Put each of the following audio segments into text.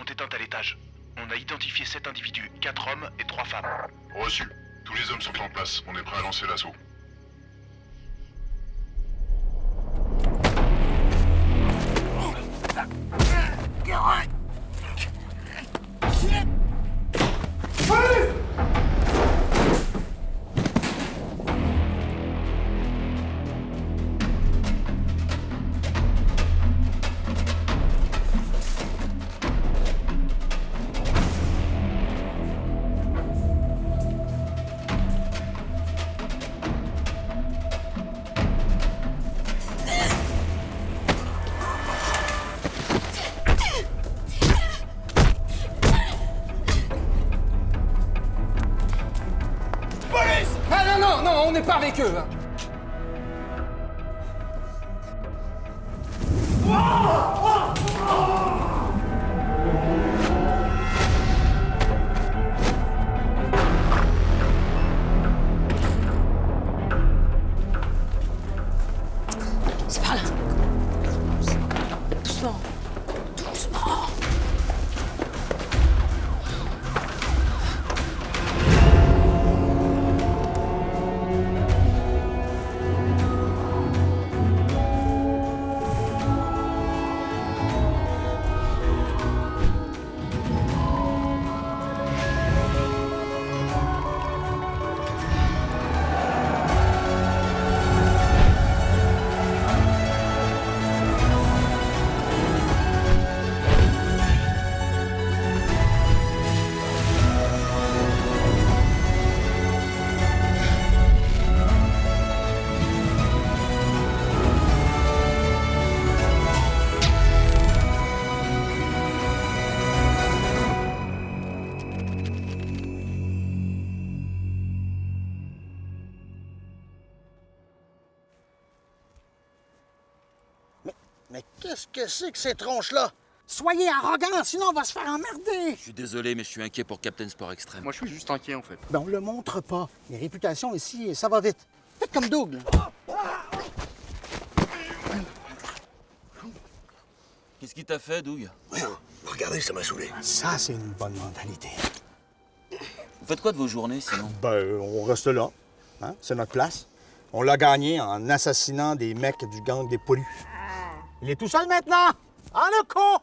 sont éteintes à l'étage. On a identifié 7 individus, 4 hommes et 3 femmes. Reçu. Tous les hommes sont en place. On est prêt à lancer l'assaut. Ah non, on n'est pas avec eux. Hein. C'est par là. Doucement. Doucement. Mais qu'est-ce que c'est que ces tronches-là? Soyez arrogants, sinon on va se faire emmerder! Je suis désolé, mais je suis inquiet pour Captain Sport Extrême. Moi, je suis juste inquiet, en fait. Ben, on le montre pas. Les réputations ici, ça va vite. Faites comme Doug, là. Qu'est-ce qui t'a fait, Doug? Regardez, ça m'a saoulé. Ça, c'est une bonne mentalité. Vous faites quoi de vos journées, sinon? Ben, on reste là. Hein? C'est notre place. On l'a gagné en assassinant des mecs du gang des pollus. Il est tout seul maintenant! En le con!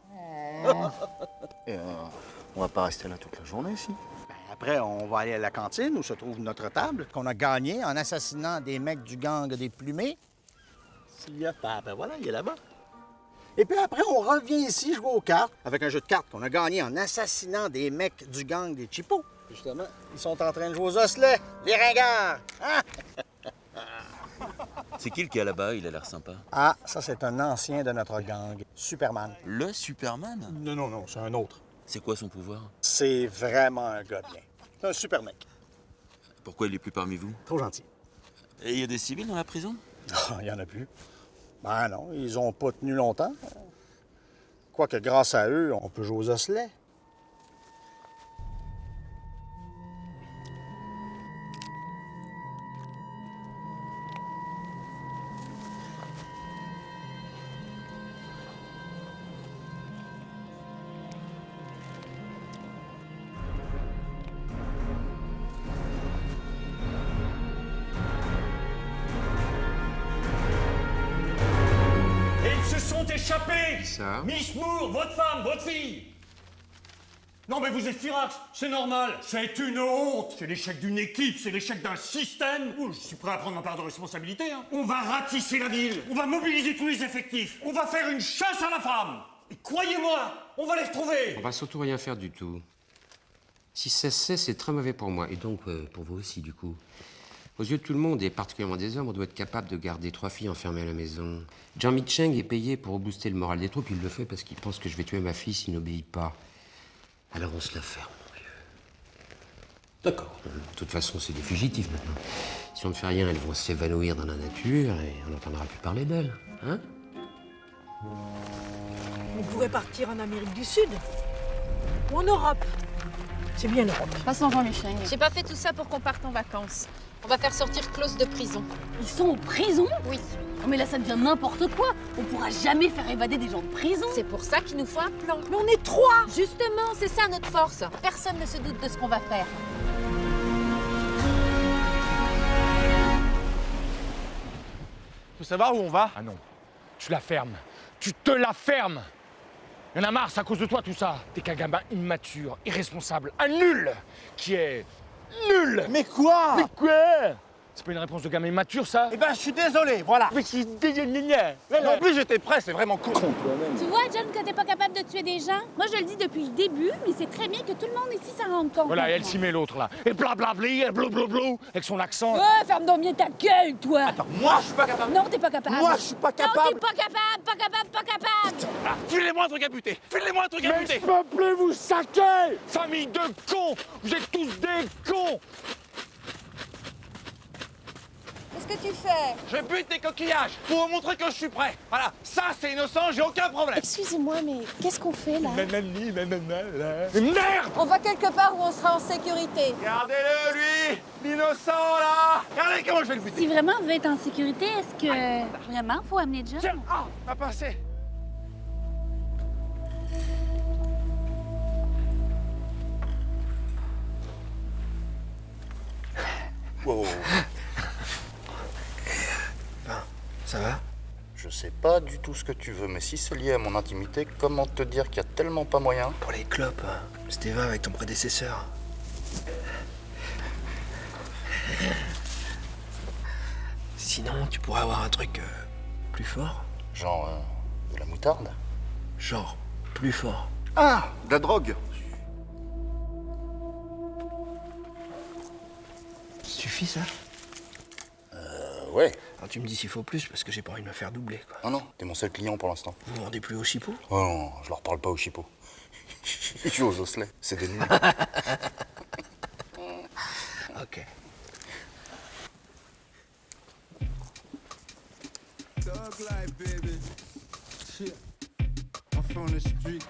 On va pas rester là toute la journée, ici. Ben, après, on va aller à la cantine où se trouve notre table, qu'on a gagné en assassinant des mecs du gang des plumés. S'il y a pas, ben voilà, il est là-bas. Et puis après, on revient ici jouer aux cartes, avec un jeu de cartes qu'on a gagné en assassinant des mecs du gang des Chipos. Justement, ils sont en train de jouer aux osselets, les ringards! Hein? C'est qui le gars là-bas? Il a l'air sympa. Ah, ça, c'est un ancien de notre gang, Superman. Le Superman? Non, c'est un autre. C'est quoi son pouvoir? C'est vraiment un gars bien. C'est un super mec. Pourquoi il est plus parmi vous? Trop gentil. Et il y a des civils dans la prison? Ah, il y en a plus. Ben non, ils ont pas tenu longtemps. Quoique grâce à eux, on peut jouer aux osselets. Et ils se sont échappés! Ça? Miss Moore, votre femme, votre fille! Non mais vous êtes Firax, c'est normal, c'est une honte! C'est l'échec d'une équipe, c'est l'échec d'un système! Oh, je suis prêt à prendre ma part de responsabilité, hein! On va ratisser la ville, on va mobiliser tous les effectifs, on va faire une chasse à la femme! Et croyez-moi, on va les retrouver! On va surtout rien faire du tout. Si ça se sait, c'est très mauvais pour moi, et donc pour vous aussi, du coup. Aux yeux de tout le monde, et particulièrement des hommes, on doit être capable de garder 3 filles enfermées à la maison. Jean Cheng est payé pour booster le moral des troupes. Il le fait parce qu'il pense que je vais tuer ma fille s'il n'obéit pas. Alors on se la ferme, mon vieux. D'accord. De toute façon, c'est des fugitifs maintenant. Si on ne fait rien, elles vont s'évanouir dans la nature et on n'entendra plus parler d'elles. Hein? On pourrait partir en Amérique du Sud ou en Europe. C'est bien l'Europe. Passons Jean-Michel. J'ai pas fait tout ça pour qu'on parte en vacances. On va faire sortir Klaus de prison. Ils sont en prison? Oui. Non mais là ça devient n'importe quoi. On pourra jamais faire évader des gens de prison. C'est pour ça qu'il nous faut un plan. Mais on est 3. Justement, c'est ça notre force. Personne ne se doute de ce qu'on va faire. Faut savoir où on va? Ah non. Tu la fermes. Tu te la fermes. Y'en a marre, c'est à cause de toi tout ça. T'es qu'un gamin immature, irresponsable, un nul qui est nul. Mais quoi? Mais quoi? C'est pas une réponse de gamin immature ça? Eh ben, je suis désolé, voilà. Mais je suis désolé. En plus, j'étais prêt, c'est vraiment con. Tu vois, John, que t'es pas capable de tuer des gens? Moi, je le dis depuis le début, mais c'est très bien que tout le monde ici s'en rende compte. Voilà, et elle s'y met l'autre là. Et blablabli, et blou, avec son accent. Ouais, ferme donc bien ta gueule, toi. Attends, moi, je suis pas capable. Non, t'es pas capable. Moi, je suis pas Non, capable. t'es pas capable, pas capable, pas capable. Ah, filez-moi un truc à buter. Filez-moi un truc à buter. Mais je peux plus vous saquer. Famille de cons. Vous êtes tous des cons. Qu'est-ce que tu fais? Je bute des coquillages pour vous montrer que je suis prêt. Voilà, ça c'est innocent, j'ai aucun problème. Excusez-moi, mais qu'est-ce qu'on fait là? Merde! On va quelque part où on sera en sécurité. Regardez-le, lui! L'innocent, là! Regardez comment je vais le buter! Si vraiment on veut être en sécurité, est-ce que vraiment faut amener John? Tiens! Ah! M'a passé! Wow. Ça va? Je sais pas du tout ce que tu veux, mais si c'est lié à mon intimité, comment te dire qu'il y a tellement pas moyen? Pour les clopes, c'était va avec ton prédécesseur. Sinon, tu pourrais avoir un truc plus fort. Genre, de la moutarde? Genre, plus fort. Ah! De la drogue! Suffit ça? Ouais. Alors tu me dis s'il faut plus, parce que j'ai pas envie de me faire doubler, quoi. Non, non, t'es mon seul client pour l'instant. Vous vendez plus au chipot? Oh non, je leur parle pas aux chipots. Ils jouent aux osselets, c'est des nuls. Ok. Thug life, baby. Shit. I'm from the street.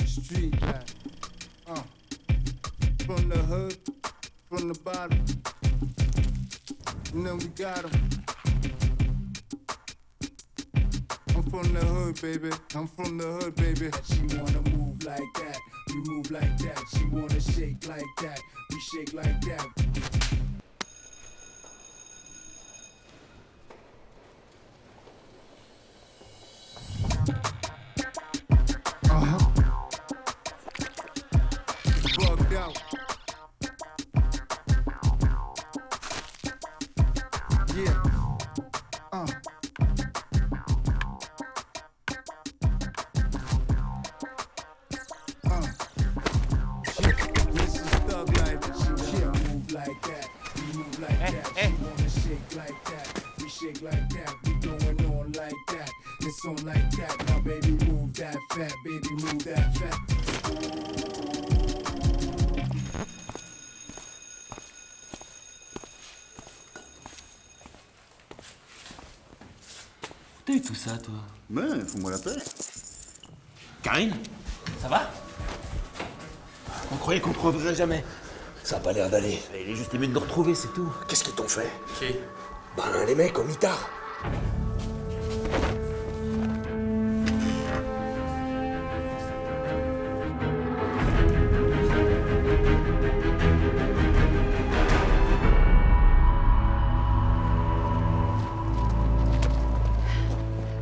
Street life. From the hood, from the bottom. And then we got 'em. I'm from the hood, baby. I'm from the hood, baby. She wanna move like that. We move like that. She wanna shake like that. We shake like that. Bugged out. Yeah. Shit. This is thug life. Shit. Move like that. We move like that. She wanna shake like that. We shake like that. We going on like that. It's on like that. Now baby move that fat. Baby move that fat. T'as eu tout ça, toi? Mais, fous-moi la paix. Karine? Ça va? On croyait qu'on te reverrait jamais. Ça a pas l'air d'aller. Il est juste aimé de nous retrouver, c'est tout. Qu'est-ce qu'ils t'ont fait? Qui? Ben, les mecs au mitard.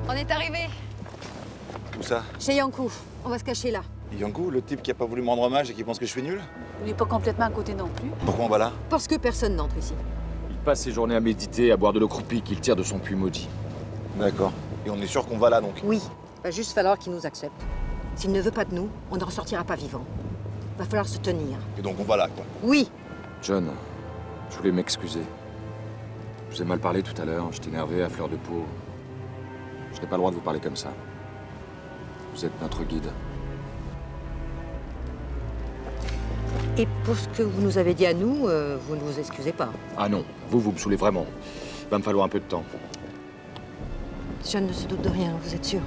On est arrivé. Où ça? Chez Yankou. On va se cacher là. Yankou, le type qui a pas voulu me rendre hommage et qui pense que je suis nul? Il est pas complètement à côté non plus. Pourquoi on va là? Parce que personne n'entre ici. Il passe ses journées à méditer, à boire de l'eau croupie qu'il tire de son puits maudit. D'accord. Et on est sûr qu'on va là donc? Oui. Va juste falloir qu'il nous accepte. S'il ne veut pas de nous, on ne ressortira pas vivant. Va falloir se tenir. Et donc on va là, quoi. Oui. John, je voulais m'excuser. Je vous ai mal parlé tout à l'heure, j'étais énervé à fleur de peau. Je n'ai pas le droit de vous parler comme ça. Vous êtes notre guide. Et pour ce que vous nous avez dit à nous, vous ne vous excusez pas. Ah non, vous me saoulez vraiment. Il va me falloir un peu de temps. John ne se doute de rien, vous êtes sûr?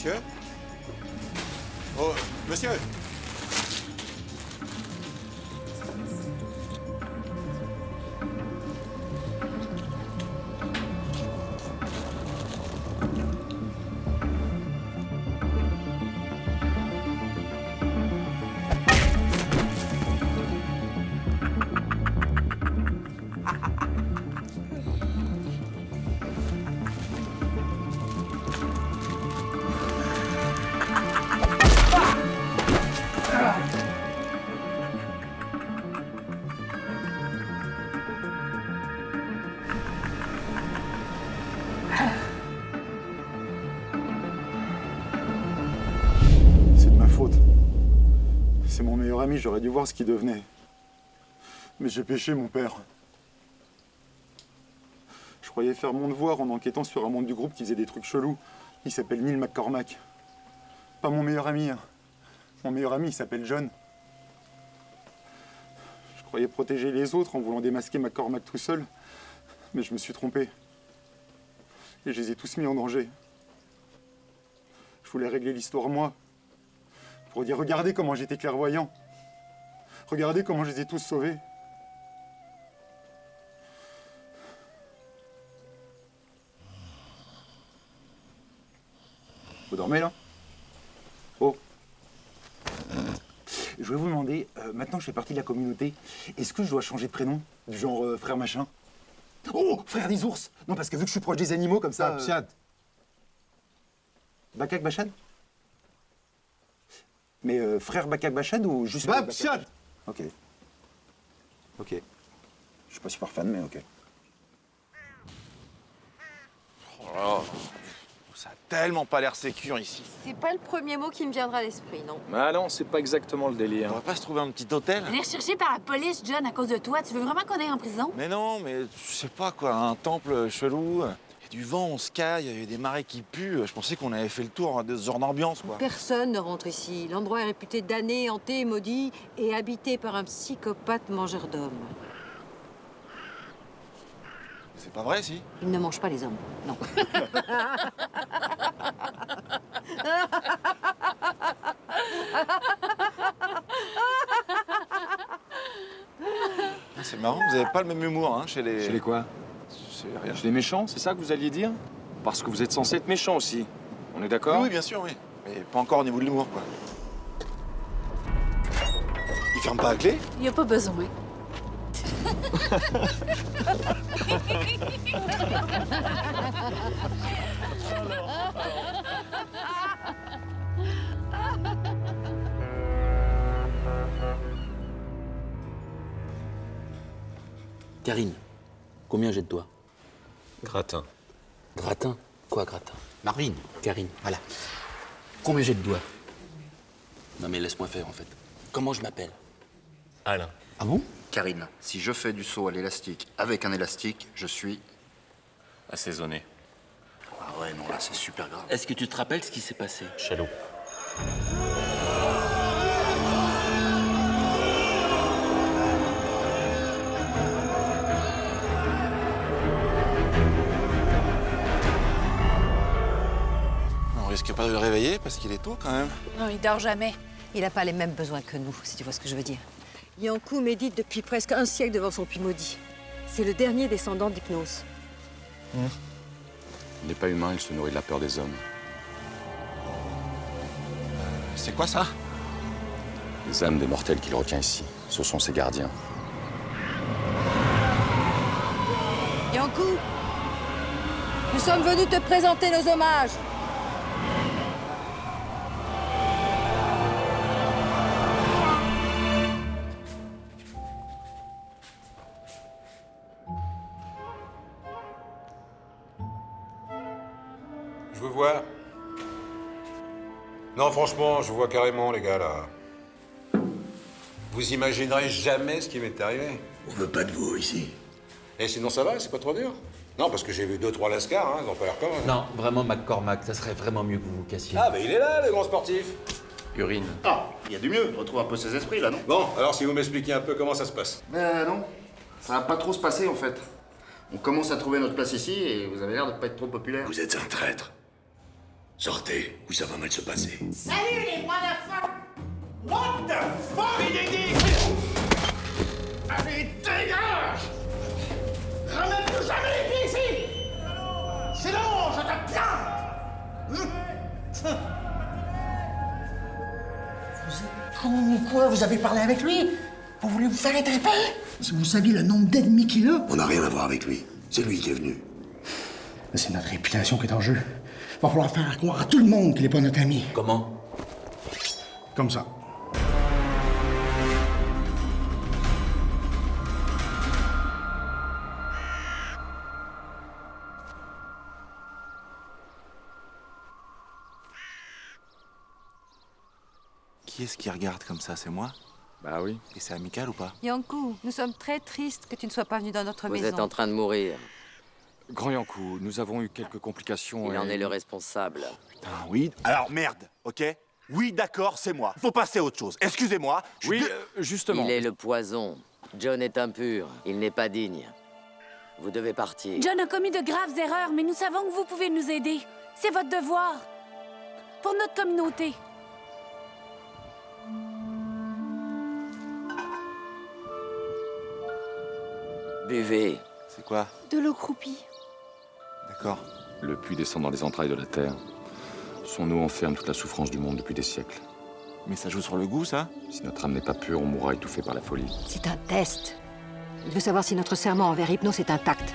Monsieur? Oh, monsieur! C'est mon meilleur ami, j'aurais dû voir ce qu'il devenait. Mais j'ai péché, mon père. Je croyais faire mon devoir en enquêtant sur un membre du groupe qui faisait des trucs chelous. Il s'appelle Neil McCormack. Pas mon meilleur ami. Hein. Mon meilleur ami, il s'appelle John. Je croyais protéger les autres en voulant démasquer McCormack tout seul. Mais je me suis trompé. Et je les ai tous mis en danger. Je voulais régler l'histoire moi. Pour dire, regardez comment j'étais clairvoyant. Regardez comment je les ai tous sauvés. Vous dormez là? Oh. Je voulais vous demander, maintenant que je fais partie de la communauté, est-ce que je dois changer de prénom? Du genre frère machin? Oh, frère des ours! Non, parce que vu que je suis proche des animaux comme ça... Babsiad. Bakak Bachad? Mais frère Bakak Bachad ou juste... Babsiad! Ok. Ok. Je suis pas super fan, mais ok. Oh là, ça a tellement pas l'air sécure ici. C'est pas le premier mot qui me viendra à l'esprit, non? Ah non, c'est pas exactement le délire. On va pas se trouver un petit hôtel? On est recherché par la police, John, à cause de toi. Tu veux vraiment qu'on aille en prison? Mais non, mais je sais pas quoi, un temple chelou. Il y a du vent, on se caille, il y a des marées qui puent. Je pensais qu'on avait fait le tour de ce genre d'ambiance, quoi. Personne ne rentre ici. L'endroit est réputé damné, hanté, maudit et habité par un psychopathe mangeur d'hommes. C'est pas vrai, si? Il ne mange pas les hommes, non. C'est marrant, vous avez pas le même humour, hein, chez les... Chez les quoi? C'est rien. Chez les méchants, c'est ça que vous alliez dire? Parce que vous êtes censé être méchant aussi. On est d'accord? Oui, bien sûr, oui. Mais pas encore au niveau de l'humour, quoi. Il ferme pas à clé? Y a pas besoin. Karine, combien j'ai de doigts? Gratin. Gratin? Quoi, gratin? Marine. Karine, voilà. Combien j'ai de doigts? Non mais laisse-moi faire, en fait. Comment je m'appelle? Alain. Ah bon? Karine, si je fais du saut à l'élastique avec un élastique, je suis... Assaisonné. Ah ouais, non, là, c'est super grave. Est-ce que tu te rappelles ce qui s'est passé? Chalot. On risque pas de le réveiller parce qu'il est tôt, quand même. Non, il dort jamais. Il n'a pas les mêmes besoins que nous, si tu vois ce que je veux dire. Yankou médite depuis presque un siècle devant son puits maudit. C'est le dernier descendant d'Hypnose. Il n'est pas humain, il se nourrit de la peur des hommes. C'est quoi ça? Les âmes des mortels qu'il retient ici, ce sont ses gardiens. Yankou, nous sommes venus te présenter nos hommages. Je veux voir. Non, franchement, je vois carrément, les gars, là. Vous imaginerez jamais ce qui m'est arrivé. On veut pas de vous, ici. Et sinon, ça va, c'est pas trop dur? Non, parce que j'ai vu 2-3 lascars, hein, ils ont pas l'air comme... Non, vraiment, McCormack, ça serait vraiment mieux que vous vous cassiez. Ah, mais il est là, le grand sportif. Urine. Ah, il y a du mieux, retrouve un peu ses esprits, là, non? Bon, alors si vous m'expliquez un peu comment ça se passe. Non, ça va pas trop se passer, en fait. On commence à trouver notre place ici et vous avez l'air de pas être trop populaire. Vous êtes un traître. Sortez, ou ça va mal se passer. Salut les motherfuckers! What the fuck? Allez, dégage! Ramène plus jamais les pieds ici! Sinon, je te plains! Vous êtes con ou quoi? Vous avez parlé avec lui? Vous voulez vous faire étriper? Si vous saviez le nombre d'ennemis qu'il a... On n'a rien à voir avec lui. C'est lui qui est venu. Mais c'est notre réputation qui est en jeu. Va falloir faire croire à tout le monde qu'il n'est pas notre ami. Comment? Comme ça. Qui est-ce qui regarde comme ça? C'est moi? Bah oui. Et c'est amical ou pas? Yankou, nous sommes très tristes que tu ne sois pas venu dans notre maison. Vous êtes en train de mourir. Grand Yankou, nous avons eu quelques complications. Il en est le responsable. Putain, oui. Alors merde, ok? Oui, d'accord, c'est moi. Faut passer à autre chose. Excusez-moi. Oui, justement. Il est le poison. John est impur. Il n'est pas digne. Vous devez partir. John a commis de graves erreurs, mais nous savons que vous pouvez nous aider. C'est votre devoir. Pour notre communauté. Buvez. C'est quoi? De l'eau croupie. D'accord. Le puits descend dans les entrailles de la terre. Son eau enferme toute la souffrance du monde depuis des siècles. Mais ça joue sur le goût, ça? Si notre âme n'est pas pure, on mourra étouffé par la folie. C'est un test. Il veut savoir si notre serment envers Hypnos est intact.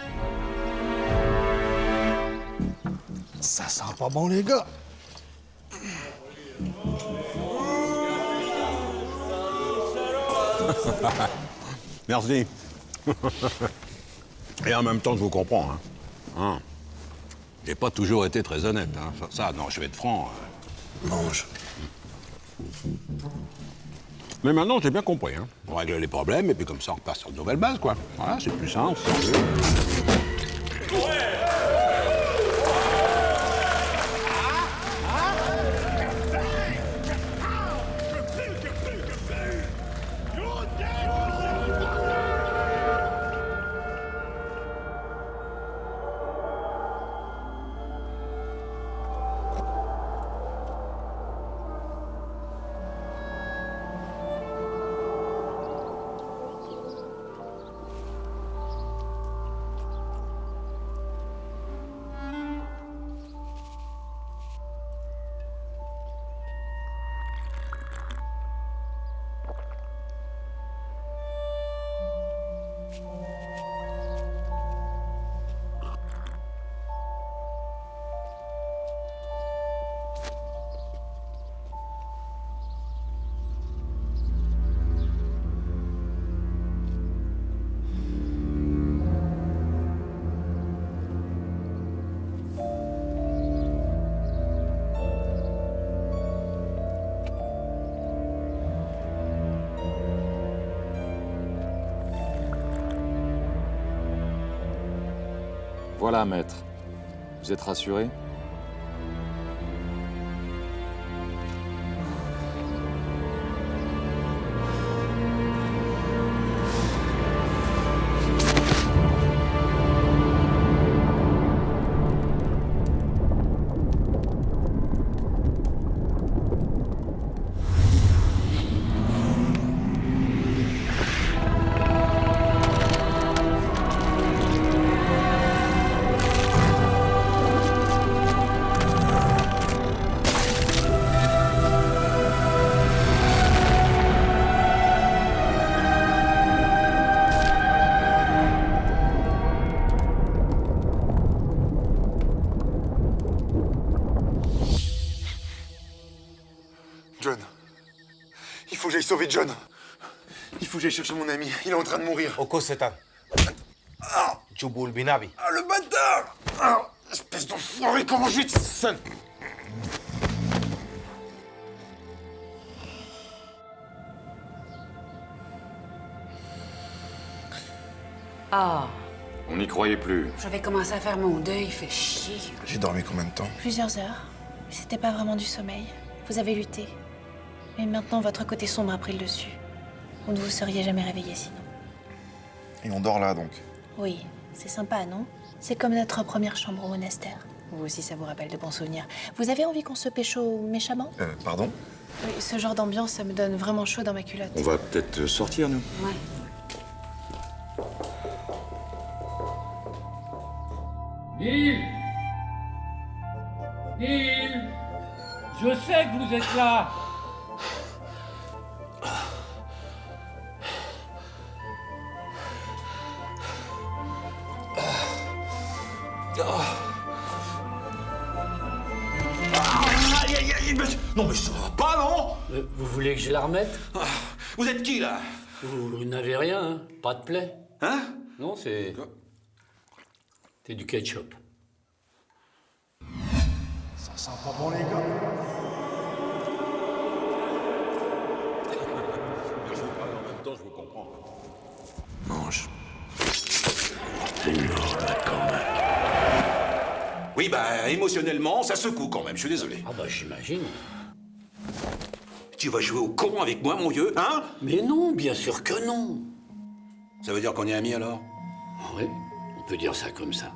Ça sent pas bon, les gars. Merci. Et en même temps, je vous comprends. Hein. J'ai pas toujours été très honnête. Hein. Ça, non, je vais être franc. Mange. Mais maintenant, j'ai bien compris. Hein. On règle les problèmes et puis comme ça, on repasse sur de nouvelles bases, quoi. Voilà, c'est plus simple. Voilà, maître. Vous êtes rassuré? John. Il faut que j'aille sauver John. Il faut que j'aille chercher mon ami. Il est en train de mourir. Oko Setan. Jubul Binabi. Ah, le bâtard! Ah, espèce d'enfoiré, comment je vais te... Ah, On n'y croyait plus. j'avais commencé à faire mon deuil, fait chier. J'ai dormi combien de temps? Plusieurs heures. Mais c'était pas vraiment du sommeil. Vous avez lutté. Mais maintenant, votre côté sombre a pris le dessus. Vous ne vous seriez jamais réveillé sinon. Et on dort là, donc. Oui, c'est sympa, non? C'est comme notre première chambre au monastère. Vous aussi, ça vous rappelle de bons souvenirs. Vous avez envie qu'on se pécho méchamment? Pardon? Oui, ce genre d'ambiance, ça me donne vraiment chaud dans ma culotte. On va peut-être sortir, nous. Ouais. Neil! Neil! Je sais que vous êtes là! Non mais ça va pas, non? Vous voulez que je la remette? Vous êtes qui, là? Vous n'avez rien, hein? Pas de plaie? Hein? Non, c'est du ketchup. Ça sent pas bon, les gars. En même temps, je vous comprends. Mange. C'est lourd, la cornac. Oui, bah, émotionnellement, ça secoue quand même, je suis désolé. Ah bah, j'imagine. Tu vas jouer au con avec moi, mon vieux, hein? Mais non, bien sûr que non. Ça veut dire qu'on est amis, alors? Oui, on peut dire ça comme ça.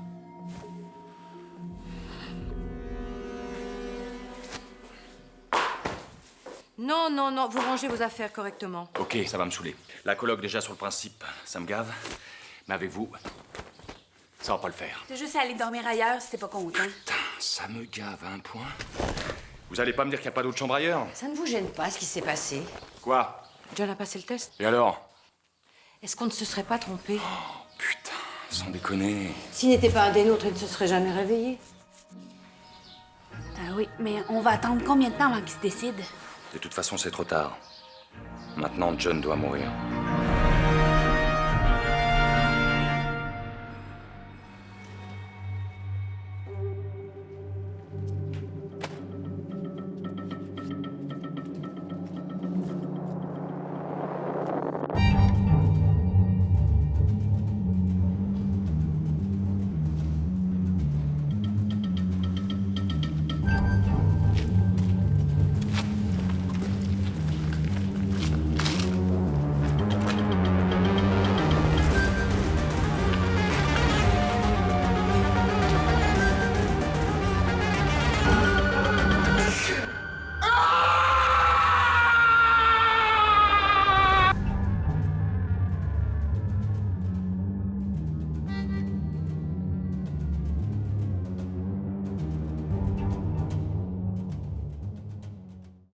Non, non, non, vous rangez vos affaires correctement. Ok, ça va me saouler. La coloc, déjà, sur le principe, ça me gave. Mais avec vous, ça va pas le faire. T'es juste allé dormir ailleurs si t'es pas content. Ça me gave à un point. Vous allez pas me dire qu'il n'y a pas d'autre chambre ailleurs? Ça ne vous gêne pas, ce qui s'est passé? Quoi? John a passé le test. Et alors? Est-ce qu'on ne se serait pas trompé? Sans déconner. S'il n'était pas un des nôtres, il ne se serait jamais réveillé. Oui, mais on va attendre combien de temps avant qu'il se décide? De toute façon, c'est trop tard. Maintenant, John doit mourir.